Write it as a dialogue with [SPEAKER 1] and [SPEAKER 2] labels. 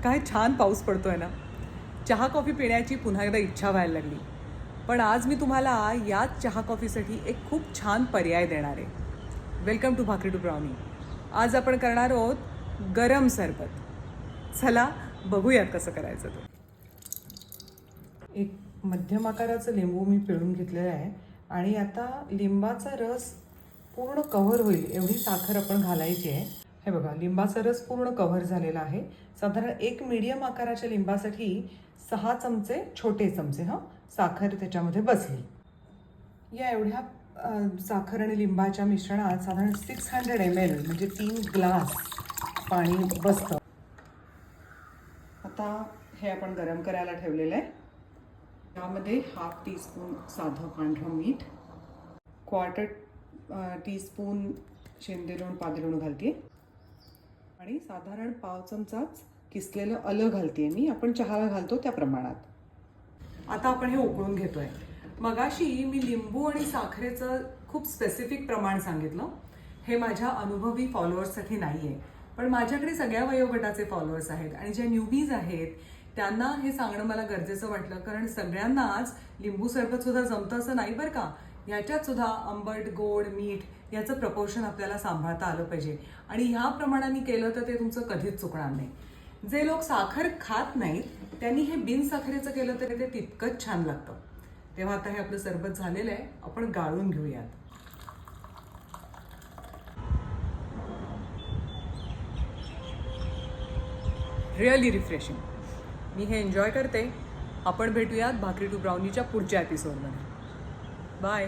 [SPEAKER 1] काय छान पाऊस पडतोय ना. चहा कॉफी पिण्याची पुन्हा एकदा इच्छा व्हायला लागली. पण आज मी तुम्हाला याच चहा कॉफीसाठी एक खूप छान पर्याय देणार आहे. वेलकम टू भाकरी टू ब्राउनी. आज आपण करणार आहोत गरम सरबत. चला बघूयात कसं करायचं ते. एक मध्यम आकाराचं लिंबू मी पिळून घेतलेलं आहे आणि आता लिंबाचा रस पूर्ण कव्हर होईल एवढी साखर आपण घालायची आहे. हे बघा, लिंबाचा रस पूर्ण कव्हर झालेला आहे. साधारण एक मीडियम आकाराच्या लिंबासाठी 6 चमचे, छोटे चमचे साखर त्याच्यामध्ये बसली. या एवढ्या साखर आणि लिंबाच्या मिश्रणात साधारण 600 ml म्हणजे 3 ग्लास पाणी बसतं. आता हे आपण गरम करायला ठेवलेलं आहे. यामध्ये हाफ टीस्पून साधं पांढरं मीठ, क्वार्टर टीस्पून शेंदेलोण पादेलोण घालते आणि साधारण पाव चमचाच किसलेलं आलं घालते मी. आपण चहाला घालतो त्या प्रमाणात. आता आपण हे उकळून घेतोय. मगाशी मी लिंबू आणि साखरेचं खूप स्पेसिफिक प्रमाण सांगितलं. हे माझ्या अनुभवी फॉलोअर्ससाठी नाही आहे, पण माझ्याकडे सगळ्या वयोगटाचे फॉलोअर्स आहेत आणि ज्या न्यूबीज आहेत त्यांना हे सांगणं मला गरजेचं वाटलं, कारण सगळ्यांनाच लिंबू सरबत सुद्धा जमतं असं नाही बरं का. ह्याच्यात सुद्धा आंबट, गोड, मीठ याचं प्रपोर्शन आपल्याला सांभाळता आलं पाहिजे आणि ह्या प्रमाणाने केलं तर ते तुमचं कधीच चुकणार नाही. जे लोक साखर खात नाहीत त्यांनी हे बिन साखरेचं केलं तरी ते तितकंच छान लागतं. तेव्हा आता हे आपलं सरबत झालेलं आहे, आपण गाळून घेऊयात. Really refreshing. मी हे एन्जॉय करते. आपण भेटूयात भाकरी टू ब्राउनीच्या पुढच्या एपिसोडमध्ये. बाय.